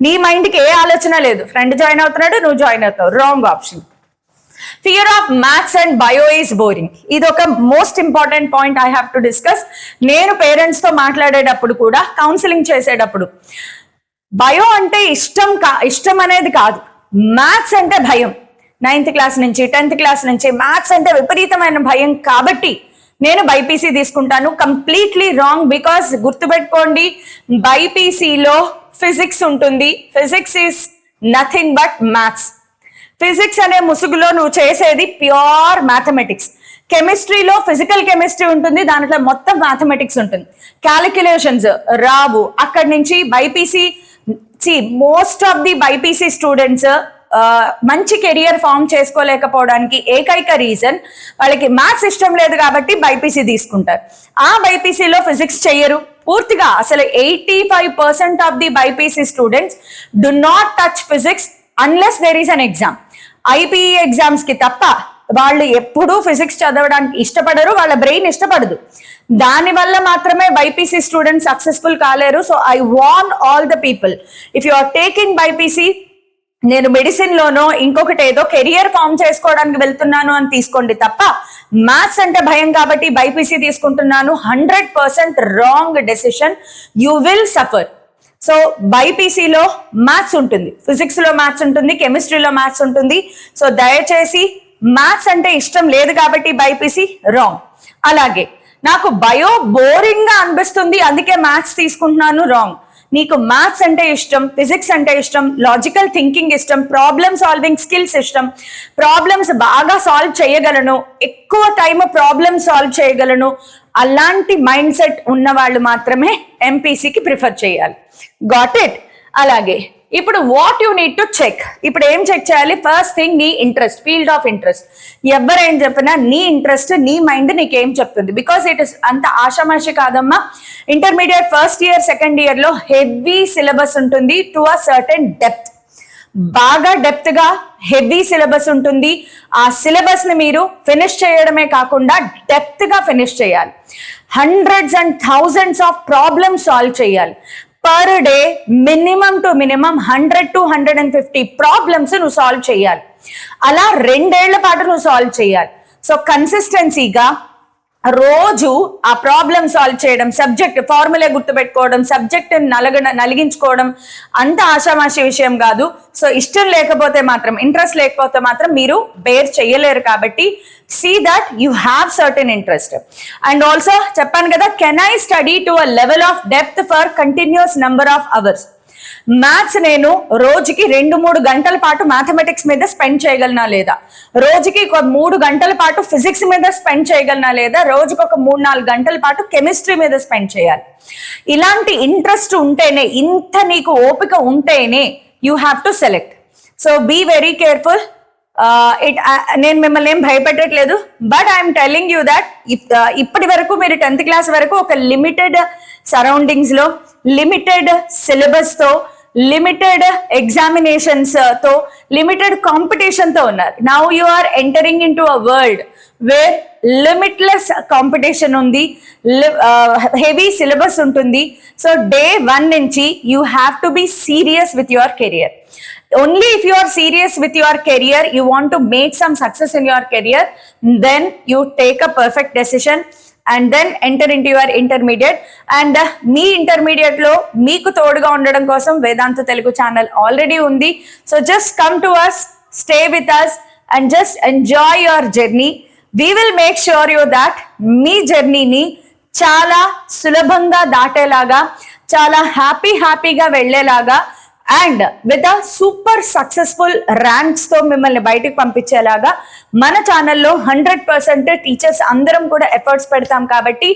నీ మైండ్ కి ఏ ఆలోచన లేదు, ఫ్రెండ్ జాయిన్ అవుతున్నాడు నువ్వు జాయిన్ అవుతావు, wrong option. Fear of maths and bio is boring. ఇది ఒక most important point I have to discuss. నేను పేరెంట్స్ తో మాట్లాడేటప్పుడు కూడా కౌన్సిలింగ్ చేసేటప్పుడు బయో అంటే ఇష్టం అనేది కాదు, మ్యాథ్స్ అంటే భయం. 9th క్లాస్ నుంచి 10th క్లాస్ నుంచి మ్యాథ్స్ అంటే విపరీతమైన భయం కాబట్టి నేను బైపీసీ తీసుకుంటాను. Completely wrong. బికాస్ గుర్తుపెట్టుకోండి, బైపీసీలో ఫిజిక్స్ ఉంటుంది. Physics is nothing but maths. Physics అనే ముసుగులో నువ్వు చేసేది ప్యూర్ మ్యాథమెటిక్స్. కెమిస్ట్రీలో ఫిజికల్ కెమిస్ట్రీ ఉంటుంది, దాంట్లో మొత్తం మ్యాథమెటిక్స్ ఉంటుంది. క్యాలిక్యులేషన్స్ రావు. అక్కడి నుంచి BiPC, most of the BiPC students మంచి కెరియర్ ఫామ్ చేసుకోలేకపోవడానికి ఏకైక రీజన్ వాళ్ళకి మ్యాథ్స్ ఇష్టం లేదు కాబట్టి బైపీసీ తీసుకుంటారు. ఆ బైపీసీలో ఫిజిక్స్ చెయ్యరు పూర్తిగా. అసలు 85% of the BiPC students do not touch physics unless there is an exam. IPE exams కి తప్ప వాళ్ళు ఎప్పుడూ ఫిజిక్స్ చదవడానికి ఇష్టపడరు, వాళ్ళ బ్రెయిన్ ఇష్టపడదు. దాని వల్ల మాత్రమే బైపీసీ స్టూడెంట్స్ సక్సెస్ఫుల్ కాలేరు. So I warn all the people, if you are taking BiPC, నేను మెడిసిన్ లోనో ఇంకొకటి ఏదో కెరియర్ ఫామ్ చేసుకోవడానికి వెళ్తున్నాను అని తీసుకోండి తప్ప మ్యాథ్స్ అంటే భయం కాబట్టి బైపీసీ తీసుకుంటున్నాను 100% wrong decision. You will suffer. So బైపీసీలో మ్యాథ్స్ ఉంటుంది, ఫిజిక్స్ లో మ్యాథ్స్ ఉంటుంది, కెమిస్ట్రీలో మ్యాథ్స్ ఉంటుంది. సో దయచేసి మ్యాథ్స్ అంటే ఇష్టం లేదు కాబట్టి బైపీసీ రాంగ్. అలాగే నాకు బయో బోరింగ్ గా అనిపిస్తుంది అందుకే మ్యాథ్స్ తీసుకుంటున్నాను, రాంగ్. నీకు మ్యాథ్స్ అంటే ఇష్టం, ఫిజిక్స్ అంటే ఇష్టం, లాజికల్ థింకింగ్ ఇష్టం, ప్రాబ్లమ్ సాల్వింగ్ స్కిల్స్ ఇష్టం, ప్రాబ్లమ్స్ బాగా సాల్వ్ చేయగలను, ఎక్కువ టైం ప్రాబ్లమ్ సాల్వ్ చేయగలను, అలాంటి మైండ్ సెట్ ఉన్న వాళ్ళు మాత్రమే ఎంపీసీకి ప్రిఫర్ చేయాలి. Got it? అలాగే ఇప్పుడు what you need to check. ఇప్పుడు ఏం చెక్ చేయాలి? ఫస్ట్ థింగ్ నీ ఇంట్రెస్ట్, ఫీల్డ్ ఆఫ్ ఇంట్రెస్ట్. ఎవరేం చెప్పినా నీ ఇంట్రెస్ట్, నీ మైండ్ నీకేం చెప్తుంది. బికాస్ ఇట్ ఇస్ అంత ఆషామాషి కాదమ్మా. Intermediate first year second year లో హెవీ సిలబస్ ఉంటుంది టు అ సర్టెన్ డెప్త్. బాగా డెప్త్ గా హెవీ సిలబస్ ఉంటుంది. ఆ సిలబస్ ని మీరు ఫినిష్ చేయడమే కాకుండా డెప్త్ గా ఫినిష్ చేయాలి. Hundreds and thousands of problems solve చేయాలి. Per day minimum to minimum 100 to 150 problems నువ్వు సాల్వ్ చేయాలి. అలా 2 ఏళ్ల పాటు నువ్వు సాల్వ్ చేయాలి. సో కన్సిస్టెన్సీగా రోజు ఆ ప్రాబ్లమ్ సాల్వ్ చేయడం, సబ్జెక్ట్ ఫార్ములా గుర్తుపెట్టుకోవడం, సబ్జెక్ట్ నలిగించుకోవడం అంత ఆషామాషి విషయం కాదు. సో ఇష్టం లేకపోతే మాత్రం, ఇంట్రెస్ట్ లేకపోతే మాత్రం మీరు బేర్ చేయలేరు. కాబట్టి see that you have certain interest. And also చెప్పాను కదా, can I study to a level of depth for continuous number of hours. Maths నేను రోజుకి 2-3 గంటల పాటు మ్యాథమెటిక్స్ మీద స్పెండ్ చేయగలనా లేదా, రోజుకి 3 గంటల పాటు ఫిజిక్స్ మీద స్పెండ్ చేయగలనా లేదా, రోజుకి 3-4 గంటల పాటు కెమిస్ట్రీ మీద స్పెండ్ చేయాలి. ఇలాంటి ఇంట్రెస్ట్ ఉంటేనే, ఇంత నీకు ఓపిక ఉంటేనే you have to select. So be very careful. నేను మిమ్మల్ని ఏం భయపెట్టట్లేదు, but I'm telling you that ఇప్పటి వరకు మీరు 10th క్లాస్ వరకు ఒక లిమిటెడ్ సరౌండింగ్స్ లో, లిమిటెడ్ సిలబస్ తో, లిమిటెడ్ ఎగ్జామినేషన్స్ తో, లిమిటెడ్ కాంపిటీషన్ తో ఉన్నారు. Now you are entering into a world where limitless competition ఉంది, హెవీ సిలబస్ ఉంటుంది. సో డే 1 నుంచి you have to be serious with your career. Only if you are serious with your career, you want to make some success in your career, then you take a perfect decision and then enter into your intermediate. And me intermediate లో మీకు తోడుగా ఉండడం కోసం వేదాంత Telugu channel already ఉంది. So just come to us, stay with us and just enjoy your journey. We will make sure you that మీ జర్నీని చాలా సులభంగా దాటేలాగా, చాలా హ్యాపీగా వెళ్ళేలాగా and with a super successful ranks తో మిమ్మల్ని బయటకు పంపించేలాగా మన ఛానల్లో 100% టీచర్స్ అందరం కూడా ఎఫర్ట్స్ పెడతాం. కాబట్టి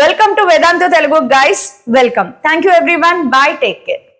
welcome to Vedanta Telugu guys, welcome. Thank you everyone, by, take care.